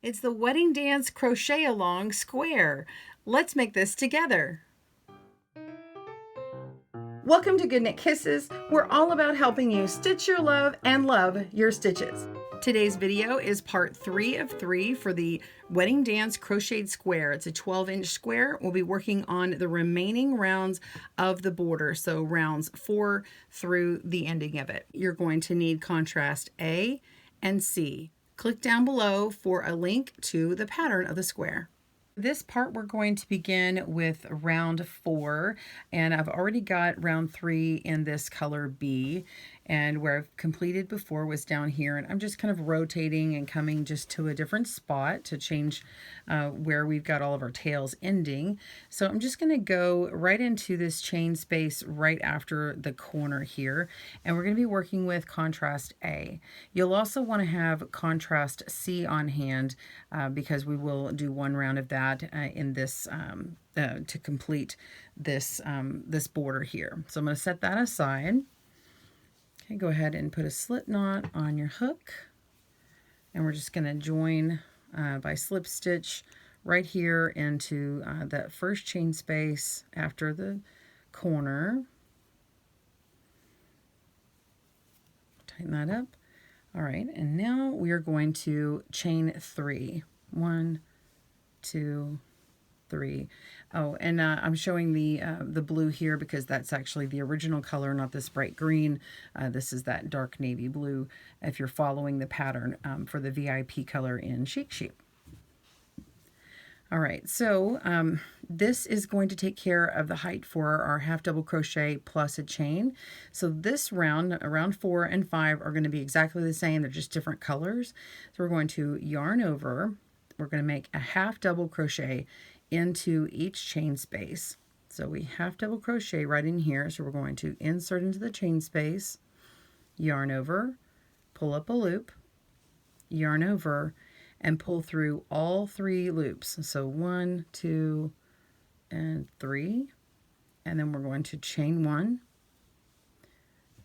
It's the Wedding Dance Crochet Along square. Let's make this together. Welcome to Good Knit Kisses. We're all about helping you stitch your love and love your stitches. Today's video is part 3 of 3 for the Wedding Dance Crocheted Square. It's a 12-inch square. We'll be working on the remaining rounds of the border, so rounds 4 through the ending of it. You're going to need contrast A and C. Click down below for a link to the pattern of the square. This part we're going to begin with round 4, and I've already got round 3 in this color B, and where I've completed before was down here, and I'm just kind of rotating and coming just to a different spot to change where we've got all of our tails ending. So I'm just going to go right into this chain space right after the corner here, and we're going to be working with contrast A. You'll also want to have contrast C on hand because we will do one round of that in this to complete this this border here. So I'm going to set that aside. Okay, go ahead and put a slip knot on your hook, and we're just going to join by slip stitch right here into that first chain space after the corner. Tighten that up. All right, and now we are going to chain 3. 1, 2, 3. Oh, and I'm showing the blue here because that's actually the original color, not this bright green. This is that dark navy blue if you're following the pattern for the VIP color in Chic. All right, so this is going to take care of the height for our half double crochet plus a chain. So this round, round 4 and 5 are going to be exactly the same. They're just different colors. So we're going to yarn over. We're going to make a half double crochet into each chain space. So we half double crochet right in here. So we're going to insert into the chain space, yarn over, pull up a loop, yarn over, and pull through all 3 loops. So 1, 2, and 3. And then we're going to chain 1.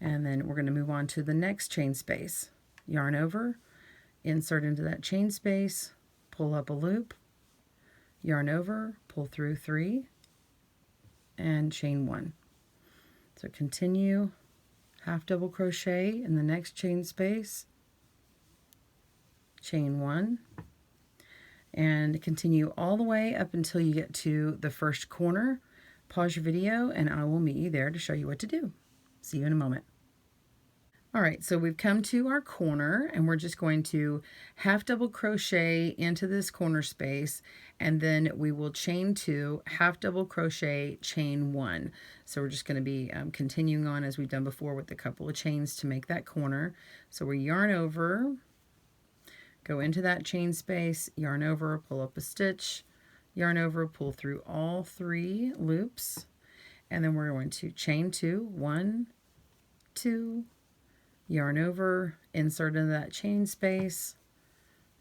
And then we're going to move on to the next chain space. Yarn over, insert into that chain space, pull up a loop, yarn over, pull through 3, and chain 1. So continue half double crochet in the next chain space, chain 1, and continue all the way up until you get to the first corner. Pause your video and I will meet you there to show you what to do. See you in a moment. All right, so we've come to our corner and we're just going to half double crochet into this corner space, and then we will chain 2, half double crochet, chain 1. So we're just going to be continuing on as we've done before with a couple of chains to make that corner. So we yarn over, go into that chain space, yarn over, pull up a stitch, yarn over, pull through all 3 loops, and then we're going to chain 2, 1, 2, yarn over, insert into that chain space,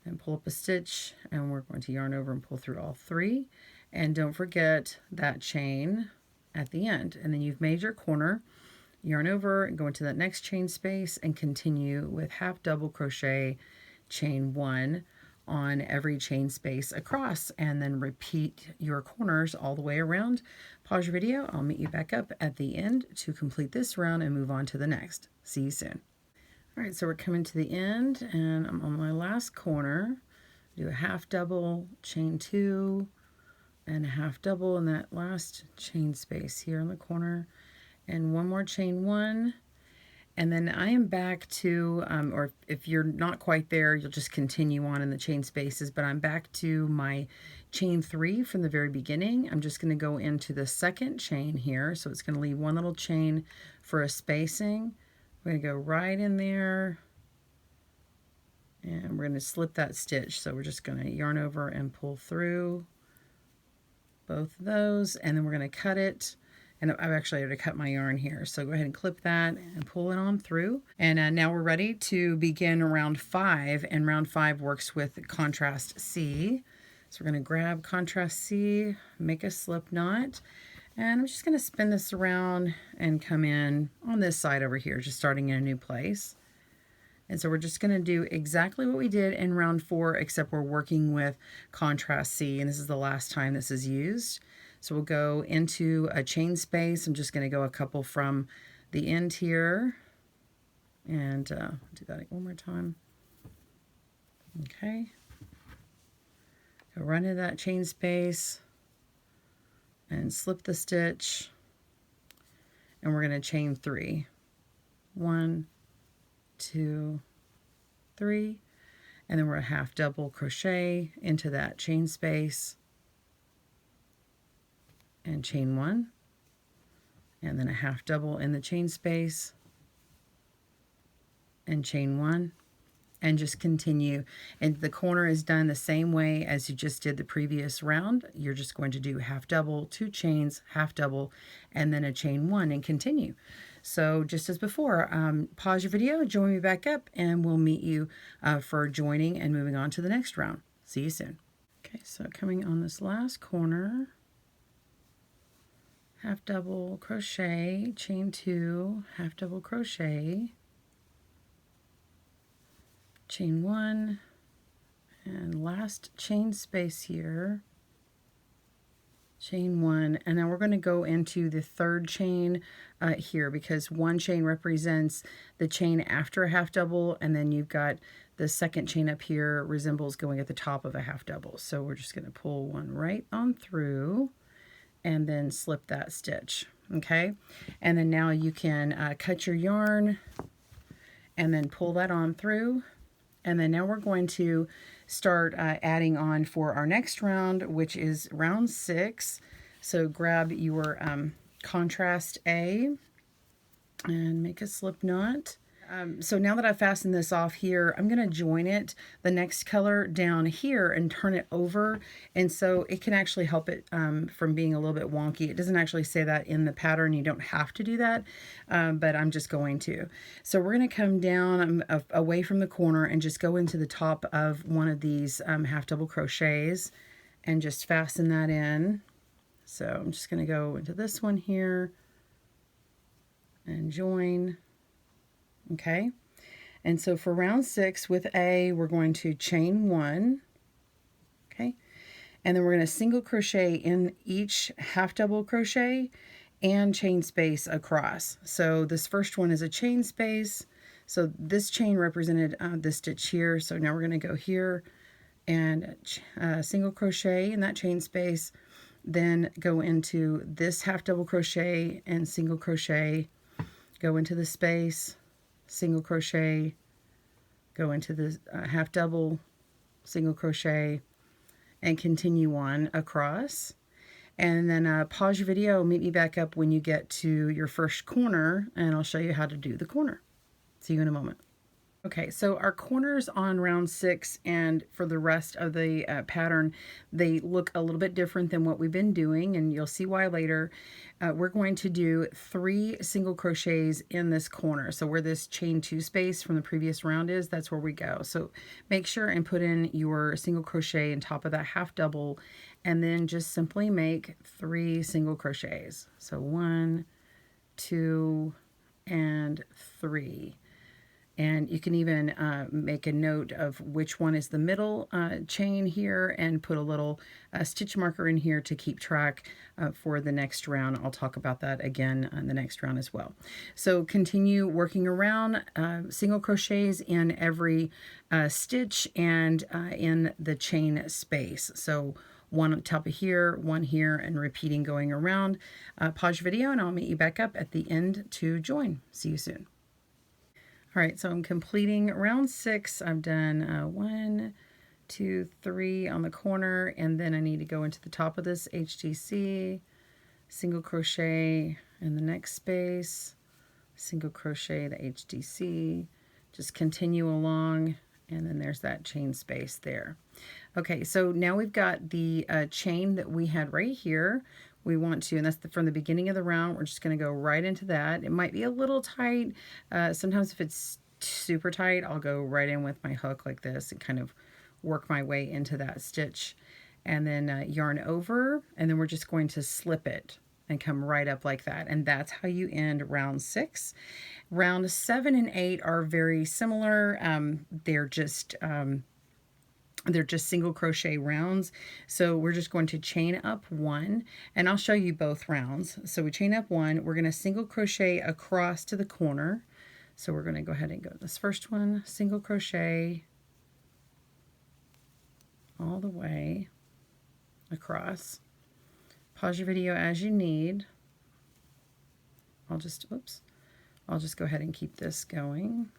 and pull up a stitch, and we're going to yarn over and pull through all 3. And don't forget that chain at the end. And then you've made your corner. Yarn over and go into that next chain space and continue with half double crochet, chain 1 on every chain space across, and then repeat your corners all the way around. Pause your video. I'll meet you back up at the end to complete this round and move on to the next. See you soon. All right, so we're coming to the end, and I'm on my last corner. Do a half double, chain 2, and a half double in that last chain space here in the corner, and one more chain 1, and then I am back to, or if you're not quite there, you'll just continue on in the chain spaces, but I'm back to my chain 3 from the very beginning. I'm just going to go into the second chain here, so it's going to leave one little chain for a spacing. We're going to go right in there, and we're going to slip that stitch. So we're just going to yarn over and pull through both of those, and then we're going to cut it. And I've actually already cut my yarn here, so go ahead and clip that and pull it on through. And now we're ready to begin round 5, and round 5 works with contrast C. So we're going to grab contrast C, make a slip knot, and I'm just going to spin this around and come in on this side over here, just starting in a new place. And so we're just going to do exactly what we did in round 4, except we're working with contrast C, and this is the last time this is used. So we'll go into a chain space. I'm just going to go a couple from the end here, and do that one more time. Okay. Go run into that chain space and slip the stitch, and we're going to chain 3. 1, 2, 3, and then we're a half double crochet into that chain space and chain 1, and then a half double in the chain space and chain 1, and just continue. And the corner is done the same way as you just did the previous round. You're just going to do half double, 2 chains, half double, and then a chain 1, and continue. So just as before, pause your video, join me back up, and we'll meet you for joining and moving on to the next round. See you soon. Okay, so coming on this last corner, half double crochet, chain 2, half double crochet, chain 1, and last chain space here, chain 1, and now we're going to go into the third chain here, because one chain represents the chain after a half double, and then you've got the second chain up here resembles going at the top of a half double. So we're just going to pull one right on through and then slip that stitch. Okay, and then now you can cut your yarn and then pull that on through. And then now we're going to start adding on for our next round, which is round 6. So grab your contrast A and make a slip knot. So now that I've fastened this off here, I'm going to join it, the next color, down here and turn it over. And so it can actually help it from being a little bit wonky. It doesn't actually say that in the pattern. You don't have to do that, but I'm just going to. So we're going to come down away from the corner and just go into the top of one of these half double crochets and just fasten that in. So I'm just going to go into this one here and join. Okay, and so for round 6 with A, we're going to chain 1, okay, and then we're going to single crochet in each half double crochet and chain space across. So this first one is a chain space, so this chain represented this stitch here, so now we're going to go here and single crochet in that chain space, then go into this half double crochet and single crochet, go into the space, single crochet, go into the half double, single crochet, and continue on across. And then pause your video, meet me back up when you get to your first corner, and I'll show you how to do the corner. See you in a moment. Okay, so our corners on round 6 and for the rest of the pattern, they look a little bit different than what we've been doing, and you'll see why later. We're going to do 3 single crochets in this corner. So where this chain 2 space from the previous round is, that's where we go. So make sure and put in your single crochet on top of that half double, and then just simply make 3 single crochets. So 1, 2, and 3. And you can even make a note of which one is the middle chain here and put a little stitch marker in here to keep track for the next round. I'll talk about that again on the next round as well. So continue working around single crochets in every stitch and in the chain space. So one on top of here, one here, and repeating going around. Pause your video and I'll meet you back up at the end to join. See you soon. All right, so I'm completing round 6. I've done 1, 2, 3 on the corner, and then I need to go into the top of this HTC, single crochet in the next space, single crochet the HTC, just continue along, and then there's that chain space there. Okay, so now we've got the chain that we had right here. We want to, and that's from the beginning of the round, we're just going to go right into that. It might be a little tight. Sometimes if it's super tight, I'll go right in with my hook like this and kind of work my way into that stitch. And then yarn over, and then we're just going to slip it. and come right up like that. And that's how you end round 6. Round 7 and 8 are very similar. They're just single crochet rounds. So we're just going to chain up 1, and I'll show you both rounds. So we chain up 1, we're going to single crochet across to the corner. So we're going to go ahead and go to this first one, single crochet all the way across. Pause your video as you need. I'll just go ahead and keep this going.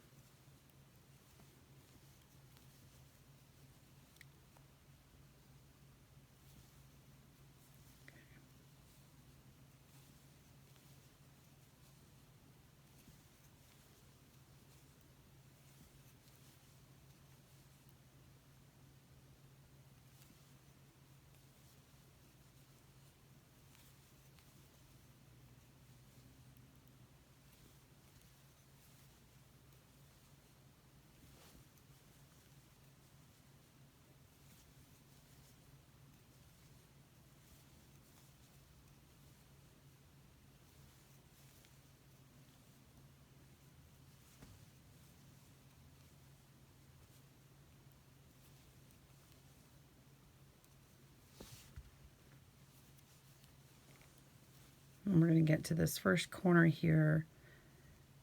And we're going to get to this first corner here,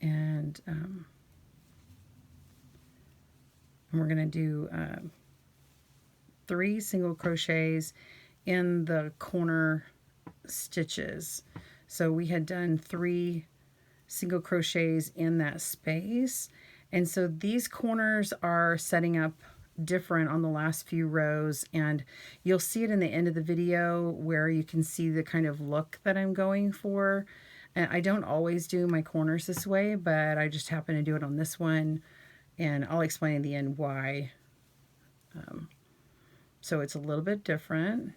and we're going to do 3 single crochets in the corner stitches. So we had done 3 single crochets in that space, and so these corners are setting up different on the last few rows, and you'll see it in the end of the video where you can see the kind of look that I'm going for. And I don't always do my corners this way, but I just happen to do it on this one, and I'll explain in the end why. So it's a little bit different.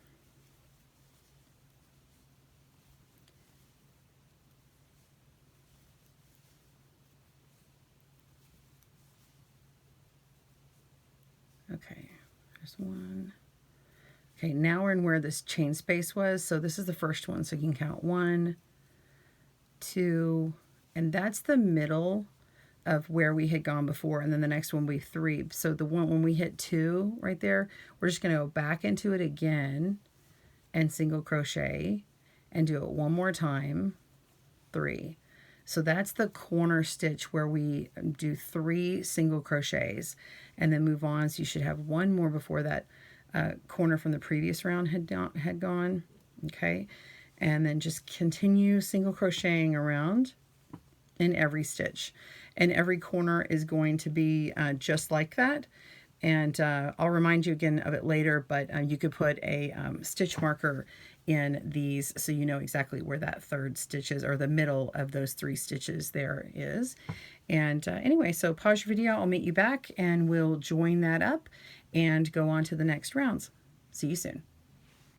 Okay, there's one. Okay, now we're in where this chain space was. So this is the first one. So you can count 1, 2, and that's the middle of where we had gone before. And then the next one will be 3. So the one when we hit 2 right there, we're just going to go back into it again and single crochet and do it one more time, 3. So that's the corner stitch where we do 3 single crochets and then move on. So you should have one more before that corner from the previous round had gone. Okay, and then just continue single crocheting around in every stitch, and every corner is going to be just like that. And I'll remind you again of it later, but you could put a stitch marker in these so you know exactly where that 3rd stitch is, or the middle of those 3 stitches there is. And anyway, so pause your video, I'll meet you back, and we'll join that up and go on to the next rounds. See you soon.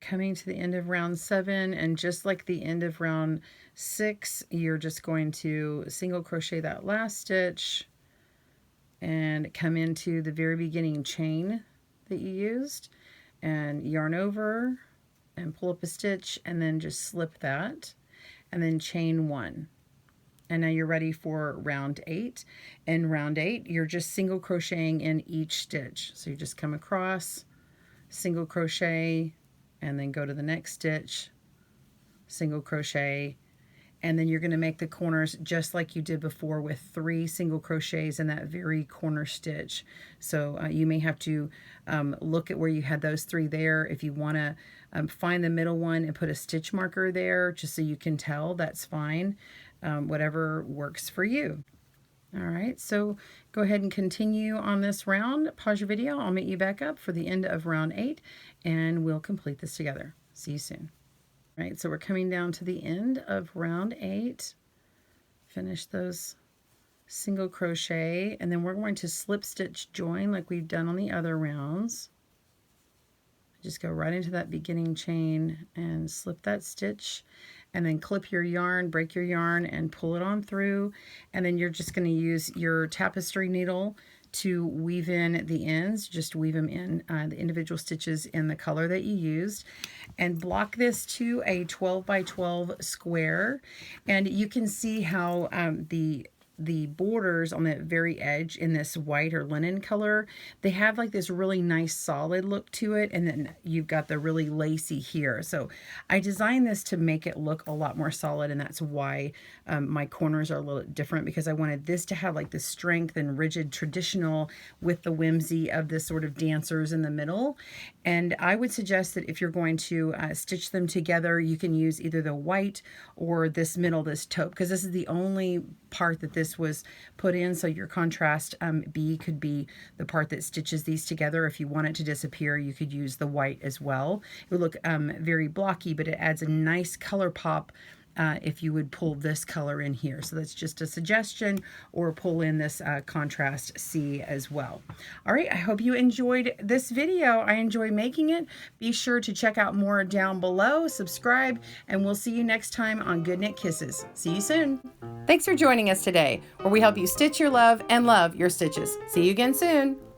Coming to the end of round 7, and just like the end of round 6, you're just going to single crochet that last stitch and come into the very beginning chain that you used and yarn over and pull up a stitch, and then just slip that and then chain 1. And now you're ready for round 8. In round 8, you're just single crocheting in each stitch. So you just come across, single crochet, and then go to the next stitch, single crochet, and then you're going to make the corners just like you did before with 3 single crochets in that very corner stitch. So you may have to look at where you had those 3 there. If you want to find the middle one and put a stitch marker there just so you can tell, that's fine. Whatever works for you. All right, so go ahead and continue on this round. Pause your video. I'll meet you back up for the end of round 8, and we'll complete this together. See you soon. All right, so we're coming down to the end of round 8. Finish those single crochet, and then we're going to slip stitch join like we've done on the other rounds. Just go right into that beginning chain and slip that stitch, and then clip your yarn, break your yarn, and pull it on through. And then you're just going to use your tapestry needle to weave in the ends. Just weave them in, the individual stitches in the color that you used, and block this to a 12 by 12 square. And you can see how the borders on the very edge in this white or linen color, they have like this really nice solid look to it, and then you've got the really lacy here. So I designed this to make it look a lot more solid, and that's why my corners are a little different, because I wanted this to have like the strength and rigid traditional with the whimsy of this sort of dancers in the middle. And I would suggest that if you're going to stitch them together, you can use either the white or this middle, this taupe, because this is the only part that this was put in. So your contrast B could be the part that stitches these together. If you want it to disappear, you could use the white as well. It would look very blocky, but it adds a nice color pop if you would pull this color in here. So that's just a suggestion, or pull in this contrast C as well. All right, I hope you enjoyed this video. I enjoy making it. Be sure to check out more down below, subscribe, and we'll see you next time on Good Knit Kisses. See you soon. Thanks for joining us today, where we help you stitch your love and love your stitches. See you again soon.